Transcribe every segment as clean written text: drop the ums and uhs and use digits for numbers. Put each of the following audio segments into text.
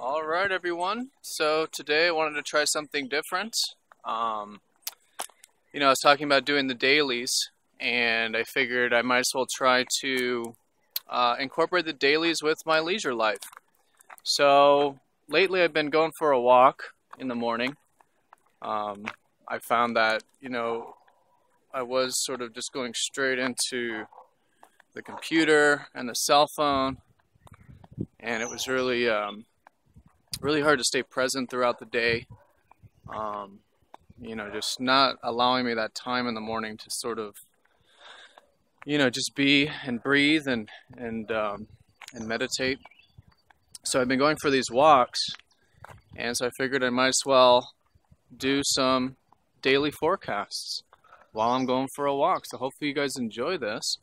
All right, everyone. So today I wanted to try something different. I was talking about doing the dailies, and I figured I might as well try to incorporate the dailies with my leisure life. So lately I've been going for a walk in the morning. I found that, I was sort of just going straight into the computer and the cell phone, and it was really hard to stay present throughout the day. Just not allowing me that time in the morning to sort of, just be and breathe and meditate. So I've been going for these walks, and so I figured I might as well do some daily forecasts while I'm going for a walk. So hopefully you guys enjoy this.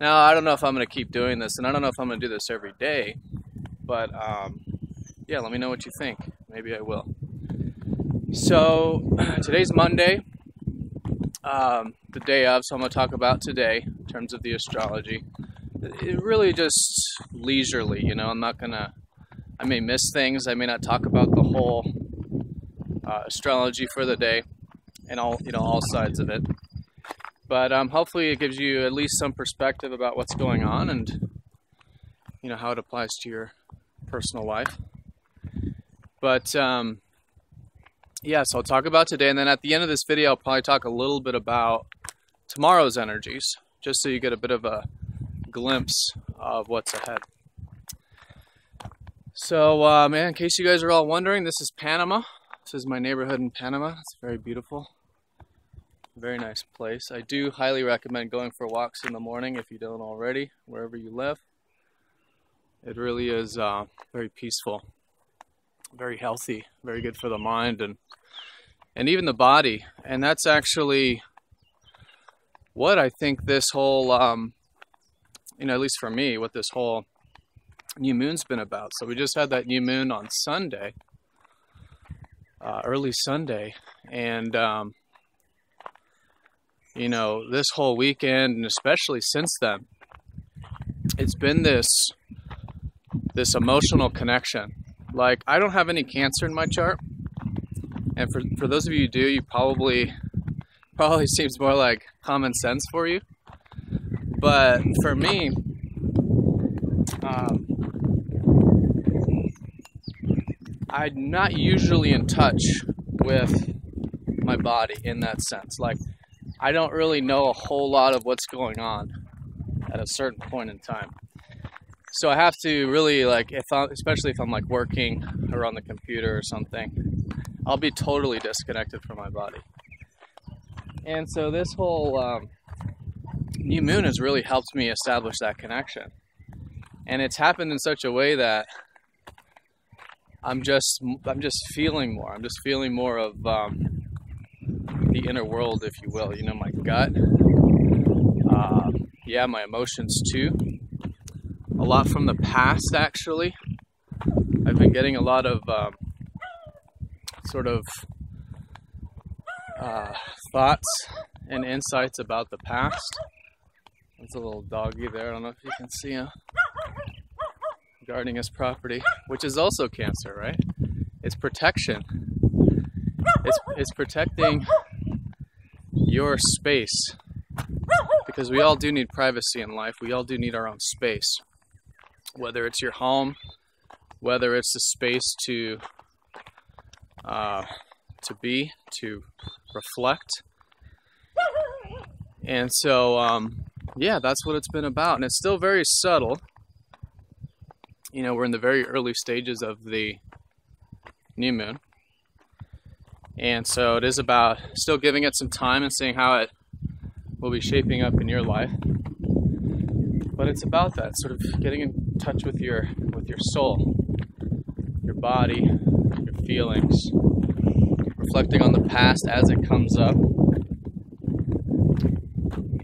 Now, I don't know if I'm going to keep doing this, and I don't know if I'm going to do this every day, but yeah, let me know what you think. Maybe I will. So today's Monday, the day of, so I'm going to talk about today in terms of the astrology. It really just leisurely, I may miss things. I may not talk about the whole astrology for the day and all sides of it. But hopefully it gives you at least some perspective about what's going on and, how it applies to your personal life. But yeah, so I'll talk about today, and then at the end of this video I'll probably talk a little bit about tomorrow's energies, just so you get a bit of a glimpse of what's ahead. So in case you guys are all wondering, this is Panama. This is my neighborhood in Panama. It's very beautiful. Very nice place. I do highly recommend going for walks in the morning if you don't already, wherever you live. It really is very peaceful, very healthy, very good for the mind and even the body. And that's actually what I think this whole, at least for me, what this whole new moon's been about. So we just had that new moon on Sunday, early Sunday, and this whole weekend, and especially since then, it's been this emotional connection. Like, I don't have any Cancer in my chart, and for those of you who do, you probably seems more like common sense for you. But for me, I'm not usually in touch with my body in that sense. Like, I don't really know a whole lot of what's going on at a certain point in time. So I have to really, especially if I'm like working or on the computer or something, I'll be totally disconnected from my body. And so this whole new moon has really helped me establish that connection. And it's happened in such a way that I'm just feeling more. I'm just feeling more of the inner world, if you will, my gut, my emotions too, a lot from the past. Actually, I've been getting a lot of thoughts and insights about the past. There's a little doggy there, I don't know if you can see him, guarding his property, which is also Cancer, right? It's protection. It's protecting your space, because we all do need privacy in life. We all do need our own space, whether it's your home, whether it's a space to reflect. And so that's what it's been about, and it's still very subtle. We're in the very early stages of the new moon. And so it is about still giving it some time and seeing how it will be shaping up in your life. But it's about that, sort of getting in touch with your soul, your body, your feelings, reflecting on the past as it comes up,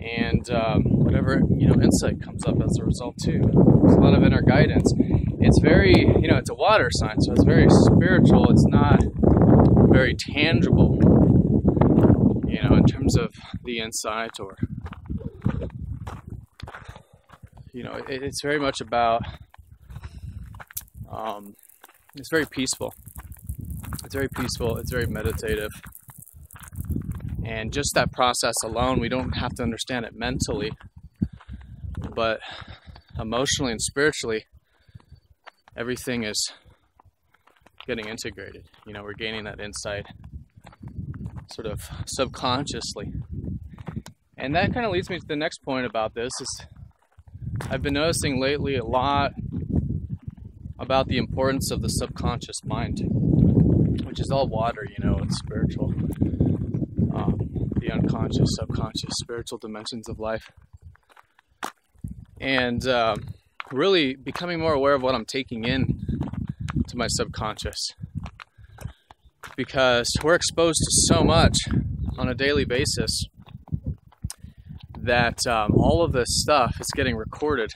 and whatever insight comes up as a result too. There's a lot of inner guidance. It's very, it's a water sign, so it's very spiritual. It's not very tangible, in terms of the insight, or it's very much about It's very peaceful. It's very peaceful. It's very meditative. And just that process alone, we don't have to understand it mentally, but emotionally and spiritually, everything is getting integrated. You know, we're gaining that insight sort of subconsciously. And that kind of leads me to the next point about this is I've been noticing lately a lot about the importance of the subconscious mind, which is all water, you know, it's spiritual. The unconscious, subconscious, spiritual dimensions of life. And really becoming more aware of what I'm taking in to my subconscious. Because we're exposed to so much on a daily basis that all of this stuff is getting recorded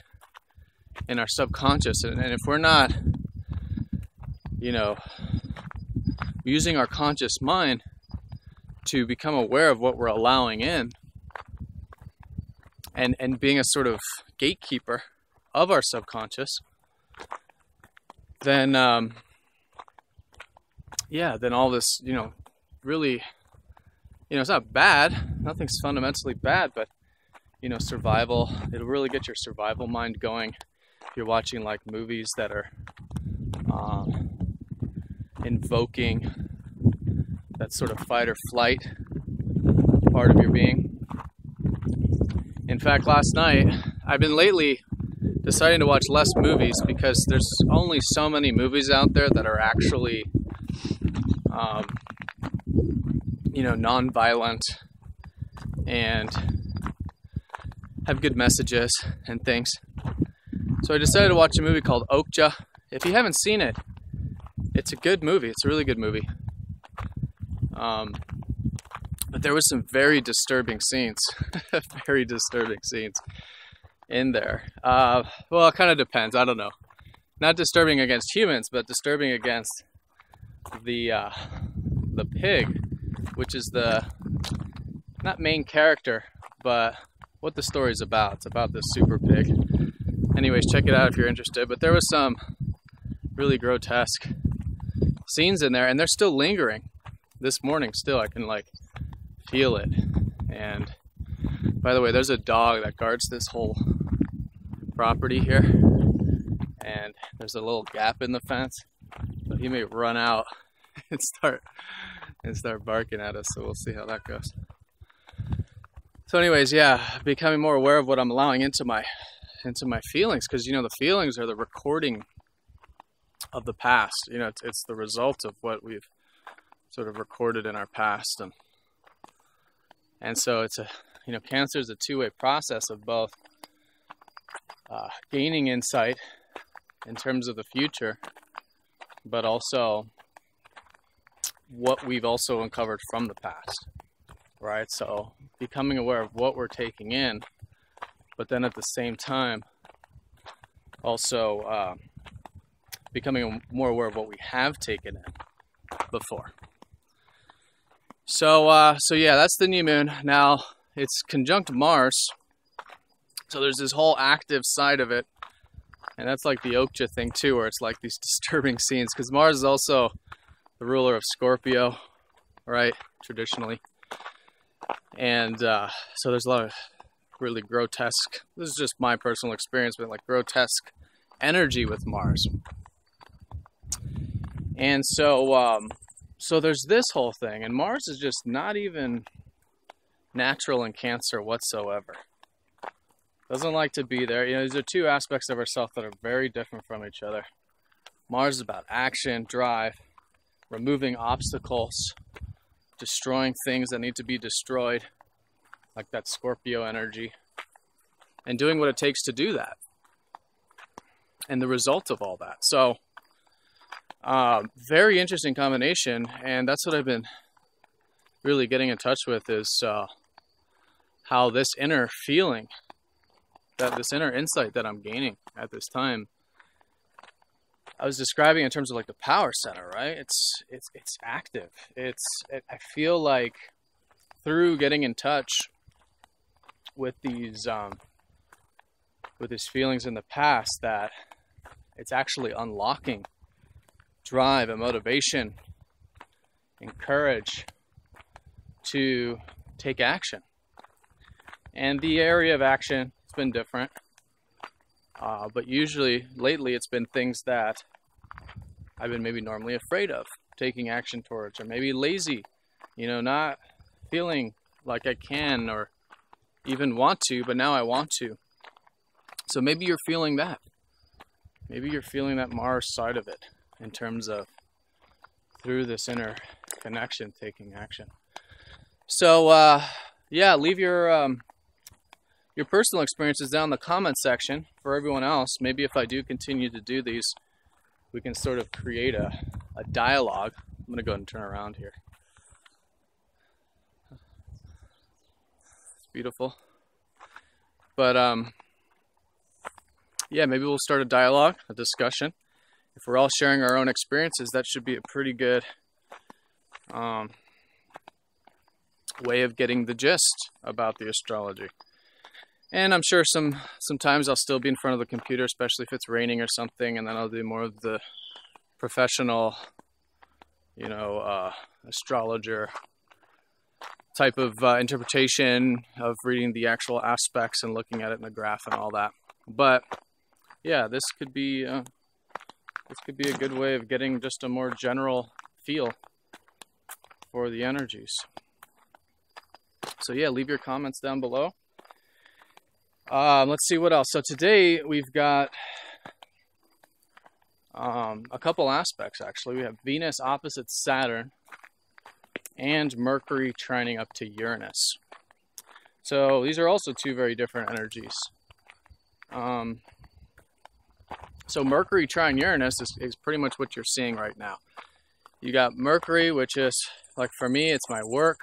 in our subconscious. And if we're not, you know, using our conscious mind to become aware of what we're allowing in and being a sort of gatekeeper of our subconscious, then then all this, you know, really, you know, it's not bad, nothing's fundamentally bad, but, you know, survival, it'll really get your survival mind going. If you're watching like movies that are invoking that sort of fight or flight part of your being. In fact, last night, I've been lately deciding to watch less movies because there's only so many movies out there that are actually, you know, non-violent and have good messages and things. So I decided to watch a movie called Ophiuchus. If you haven't seen it, it's a good movie. It's a really good movie. But there was some very disturbing scenes, very disturbing scenes in there. Well, it kind of depends. I don't know. Not disturbing against humans, but disturbing against the pig, which is the not main character, but what the story's about. It's about this super pig. Anyways, check it out if you're interested. But there was some really grotesque scenes in there, and they're still lingering. This morning still, I can like feel it. And by the way, there's a dog that guards this whole property here, and there's a little gap in the fence, so he may run out and start barking at us, so we'll see how that goes. So anyways, yeah, becoming more aware of what I'm allowing into my feelings, because, you know, the feelings are the recording of the past. You know, it's the result of what we've sort of recorded in our past, and so it's a, you know, Cancer is a two-way process of both gaining insight in terms of the future, but also what we've also uncovered from the past, right? So becoming aware of what we're taking in, but then at the same time also becoming more aware of what we have taken in before. So yeah, that's the new moon. Now, it's conjunct Mars, so there's this whole active side of it, and that's like the Ophiuchus thing too, where it's like these disturbing scenes, because Mars is also the ruler of Scorpio, right, traditionally. And so there's a lot of really grotesque, this is just my personal experience, but like grotesque energy with Mars. And so there's this whole thing, and Mars is just not even natural in Cancer whatsoever. Doesn't like to be there. You know, these are two aspects of ourselves that are very different from each other. Mars is about action, drive, removing obstacles, destroying things that need to be destroyed, like that Scorpio energy, and doing what it takes to do that, and the result of all that. So very interesting combination, and that's what I've been really getting in touch with, is how this inner feeling, that this inner insight that I'm gaining at this time, I was describing in terms of like the power center, right? It's active. I feel like through getting in touch with these feelings in the past, that it's actually unlocking drive and motivation and courage to take action. And the area of action has been different, but usually lately it's been things that I've been maybe normally afraid of taking action towards, or maybe lazy, you know, not feeling like I can or even want to, but now I want to. So maybe you're feeling that. Maybe you're feeling that Mars side of it in terms of through this inner connection, taking action. So yeah, leave your personal experiences down in the comment section for everyone else. Maybe if I do continue to do these, we can sort of create a dialogue. I'm going to go ahead and turn around here. It's beautiful. But yeah, maybe we'll start a dialogue, a discussion. If we're all sharing our own experiences, that should be a pretty good way of getting the gist about the astrology. And I'm sure sometimes I'll still be in front of the computer, especially if it's raining or something, and then I'll do more of the professional, you know, astrologer type of interpretation of reading the actual aspects and looking at it in the graph and all that. But yeah, this could be a good way of getting just a more general feel for the energies. So yeah, leave your comments down below. Let's see what else. So today we've got a couple aspects actually. We have Venus opposite Saturn and Mercury trining up to Uranus. So these are also two very different energies. So Mercury trine Uranus is pretty much what you're seeing right now. You got Mercury, which is, like for me, it's my work,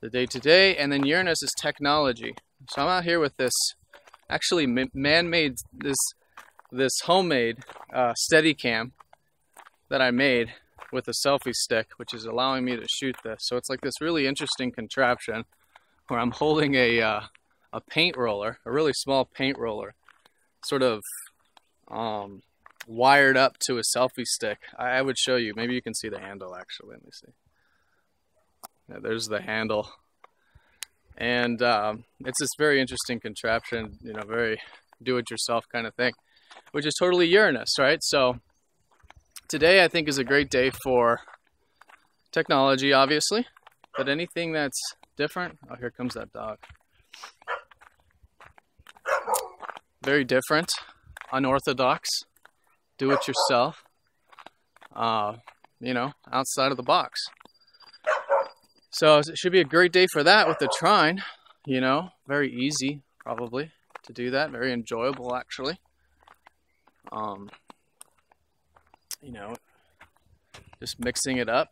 the day-to-day, and then Uranus is technology. So I'm out here with this, actually man-made, this homemade Steadicam that I made with a selfie stick, which is allowing me to shoot this. So it's like this really interesting contraption where I'm holding a paint roller, a really small paint roller, sort of wired up to a selfie stick. I would show you. Maybe you can see the handle actually. Let me see. Yeah, there's the handle. And it's this very interesting contraption, you know, very do-it-yourself kind of thing, which is totally Uranus, right? So today I think is a great day for technology, obviously, but anything that's different. Oh, here comes that dog. Very different, unorthodox, do-it-yourself, you know, outside of the box. So it should be a great day for that with the trine, you know, very easy probably to do that, very enjoyable actually. You know, just mixing it up,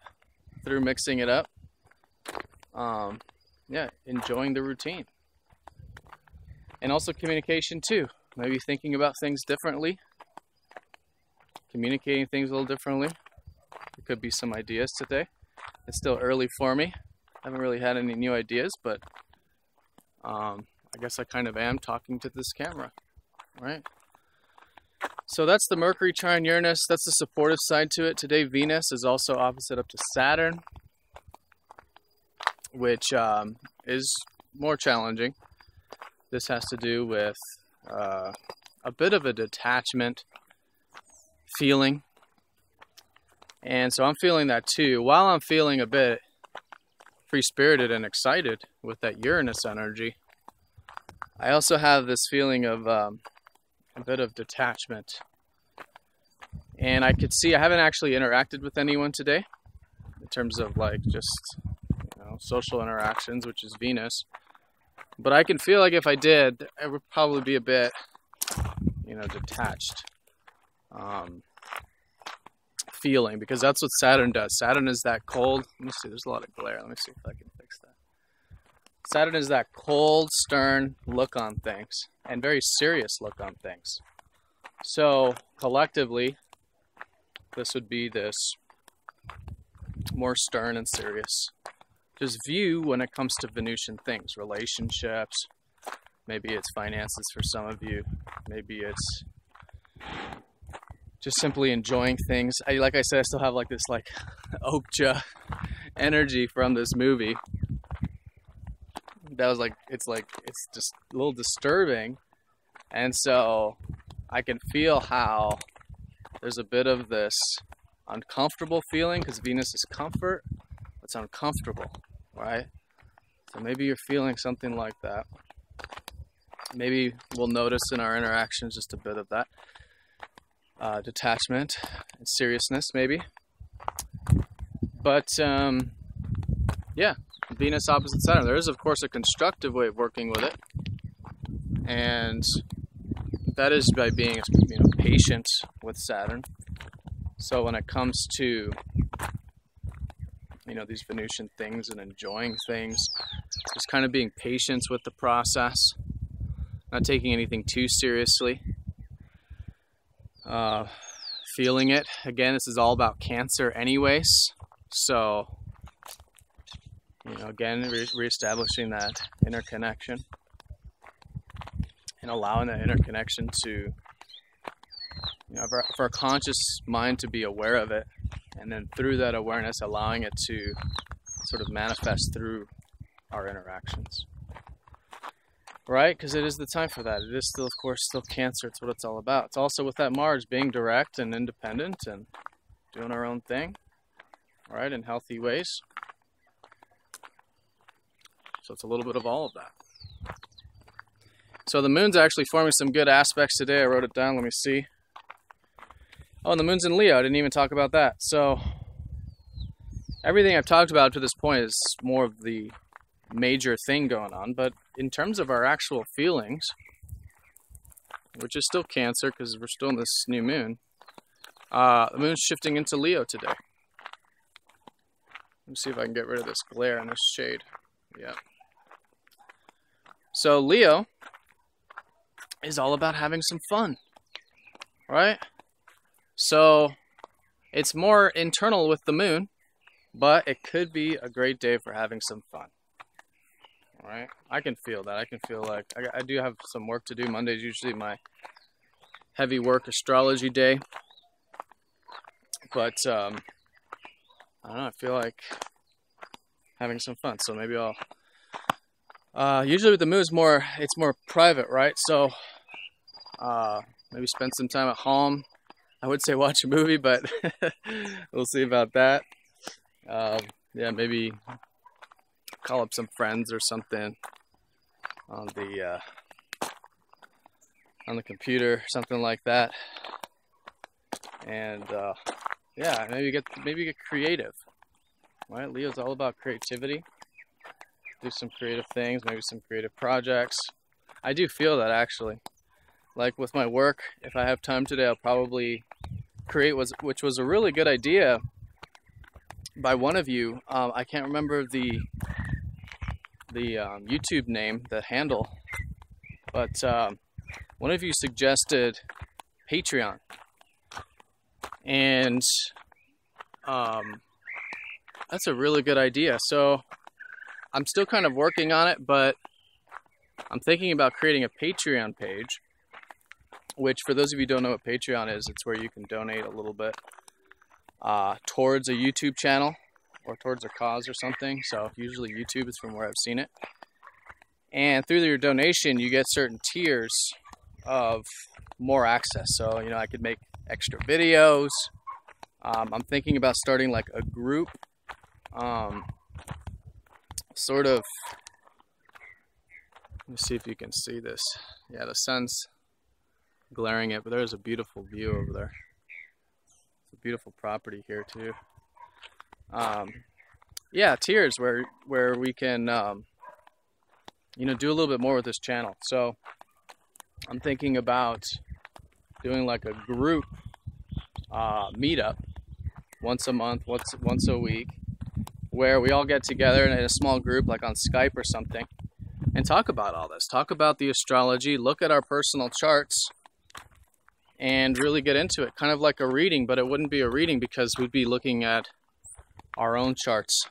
yeah, enjoying the routine. And also communication too, maybe thinking about things differently, communicating things a little differently. There could be some ideas today. It's still early for me. I haven't really had any new ideas, but I guess I kind of am talking to this camera, right? So that's the Mercury trine Uranus. That's the supportive side to it. Today Venus is also opposite up to Saturn, which is more challenging. This has to do with a bit of a detachment feeling. And so I'm feeling that too. While I'm feeling a bit free-spirited and excited with that Uranus energy, I also have this feeling of a bit of detachment. And I could see I haven't actually interacted with anyone today in terms of like just, you know, social interactions, which is Venus. But I can feel like if I did, I would probably be a bit, you know, detached. Feeling, because that's what Saturn does. Saturn is that cold. Let me see, there's a lot of glare. Let me see if I can fix that. Saturn is that cold, stern look on things and very serious look on things. So collectively, this would be this more stern and serious just view when it comes to Venusian things, relationships. Maybe it's finances for some of you. Maybe it's just simply enjoying things. Like I said, I still have like this like Ophiuchus energy from this movie. That was like, it's just a little disturbing. And so I can feel how there's a bit of this uncomfortable feeling, because Venus is comfort. It's uncomfortable, right? So maybe you're feeling something like that. Maybe we'll notice in our interactions just a bit of that detachment and seriousness, maybe. But yeah, Venus opposite Saturn. There is, of course, a constructive way of working with it, and that is by being, patient with Saturn. So when it comes to, these Venusian things and enjoying things, just kind of being patient with the process, not taking anything too seriously, feeling it. Again, this is all about Cancer anyways. So, again, reestablishing that interconnection and allowing that interconnection to, for our conscious mind to be aware of it, and then through that awareness, allowing it to sort of manifest through our interactions. Right? Because it is the time for that. It is still, of course, still Cancer. It's what it's all about. It's also with that Mars being direct and independent and doing our own thing, right, in healthy ways. So it's a little bit of all of that. So the moon's actually forming some good aspects today. I wrote it down. Let me see. Oh, and the moon's in Leo. I didn't even talk about that. So everything I've talked about to this point is more of the major thing going on. But in terms of our actual feelings, which is still Cancer because we're still in this new moon, the moon's shifting into Leo today. Let me see if I can get rid of this glare and this shade. Yeah. So Leo is all about having some fun, right? So it's more internal with the moon, but it could be a great day for having some fun. All right, I can feel that. I can feel like I do have some work to do. Monday's usually my heavy work astrology day, but I don't know. I feel like having some fun. So maybe I'll. Usually with the moon, it's more private, right? So maybe spend some time at home. I would say watch a movie, but we'll see about that. Yeah, maybe call up some friends or something on the computer, something like that. And yeah, maybe get creative. Right? Leo's all about creativity. Do some creative things, maybe some creative projects. I do feel that actually. Like with my work, if I have time today, I'll probably create, which was a really good idea by one of you. I can't remember the YouTube name, the handle, but one of you suggested Patreon, and that's a really good idea. So I'm still kind of working on it, but I'm thinking about creating a Patreon page, which for those of you who don't know what Patreon is, it's where you can donate a little bit towards a YouTube channel or towards a cause or something. So usually YouTube is from where I've seen it. And through your donation, you get certain tiers of more access. So, I could make extra videos. I'm thinking about starting like a group, sort of. Let me see if you can see this. Yeah, the sun's glaring it, but there's a beautiful view over there. It's a beautiful property here too. Yeah, tiers where we can do a little bit more with this channel. So I'm thinking about doing like a group meetup once a month, once a week, where we all get together in a small group, like on Skype or something, and talk about all this. Talk about the astrology, look at our personal charts, and really get into it. Kind of like a reading, but it wouldn't be a reading because we'd be looking at our own charts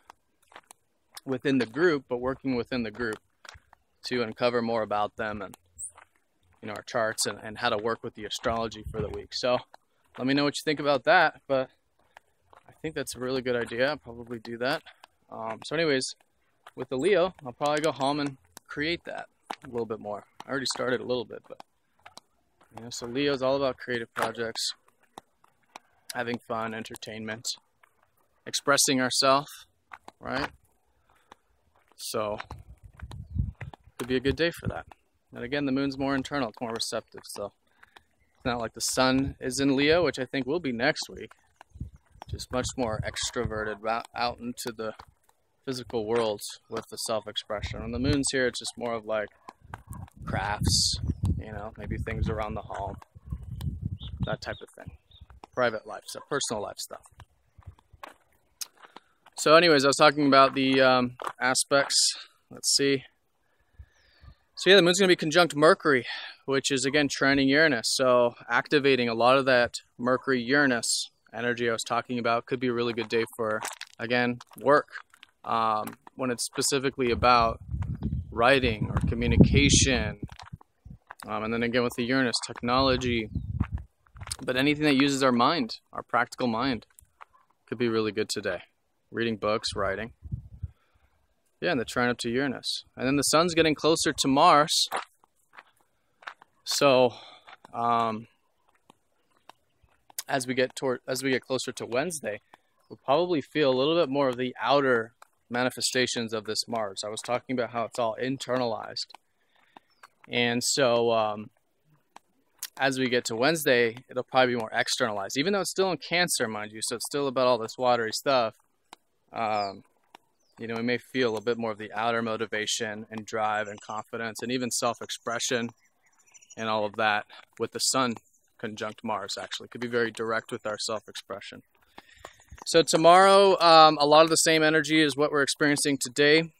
within the group, but working within the group to uncover more about them and our charts and how to work with the astrology for the week. So let me know what you think about that. But I think that's a really good idea. I'll probably do that. So anyways, with the Leo, I'll probably go home and create that a little bit more. I already started a little bit, but so Leo's all about creative projects, having fun, entertainment, expressing ourselves, right? So could be a good day for that. And again, the moon's more internal, it's more receptive, so it's not like the sun is in Leo, which I think will be next week. Just much more extroverted, out into the physical world with the self-expression. When the moon's here, it's just more of like crafts, maybe things around the home, that type of thing. Private life stuff, personal life stuff. So anyways, I was talking about the aspects. Let's see. So yeah, the moon's going to be conjunct Mercury, which is again trining Uranus. So activating a lot of that Mercury-Uranus energy I was talking about. Could be a really good day for, again, work. When it's specifically about writing or communication. And then again with the Uranus, technology. But anything that uses our mind, our practical mind, could be really good today. Reading books, writing. Yeah, and the trine up to Uranus. And then the sun's getting closer to Mars. So, as we get closer to Wednesday, we'll probably feel a little bit more of the outer manifestations of this Mars. I was talking about how it's all internalized. And so, as we get to Wednesday, it'll probably be more externalized. Even though it's still in Cancer, mind you, so it's still about all this watery stuff. We may feel a bit more of the outer motivation and drive and confidence and even self-expression and all of that with the sun conjunct Mars, actually. Could be very direct with our self-expression. So tomorrow, a lot of the same energy is what we're experiencing today.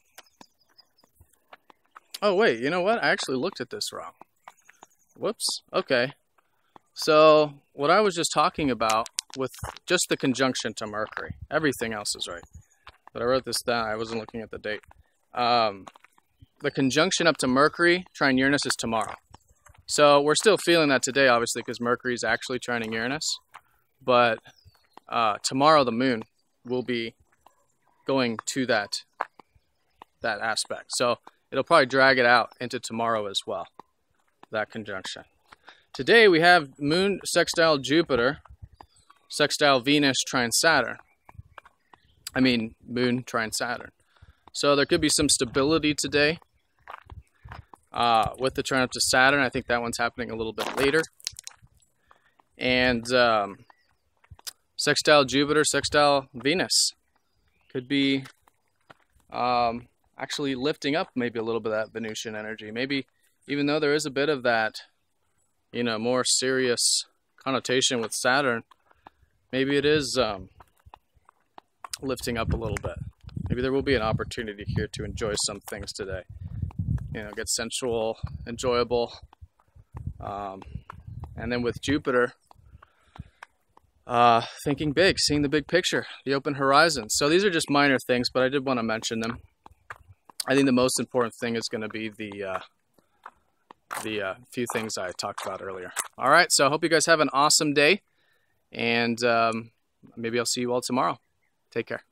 Oh, wait, you know what? I actually looked at this wrong. Whoops. Okay. So what I was just talking about with just the conjunction to Mercury, everything else is right. But I wrote this down. I wasn't looking at the date. The conjunction up to Mercury, trine Uranus, is tomorrow. So we're still feeling that today, obviously, because Mercury is actually trining Uranus. But tomorrow the moon will be going to that aspect. So it'll probably drag it out into tomorrow as well, that conjunction. Today we have moon sextile Jupiter, sextile Venus, trine Saturn. Moon trine Saturn. So there could be some stability today with the trine up to Saturn. I think that one's happening a little bit later. And sextile Jupiter, sextile Venus could be actually lifting up maybe a little bit of that Venusian energy. Maybe even though there is a bit of that, more serious connotation with Saturn, maybe it is lifting up a little bit. Maybe there will be an opportunity here to enjoy some things today. Get sensual, enjoyable. And then with Jupiter, thinking big, seeing the big picture, the open horizon. So these are just minor things, but I did want to mention them. I think the most important thing is going to be the few things I talked about earlier. All right, so I hope you guys have an awesome day, and maybe I'll see you all tomorrow. Take care.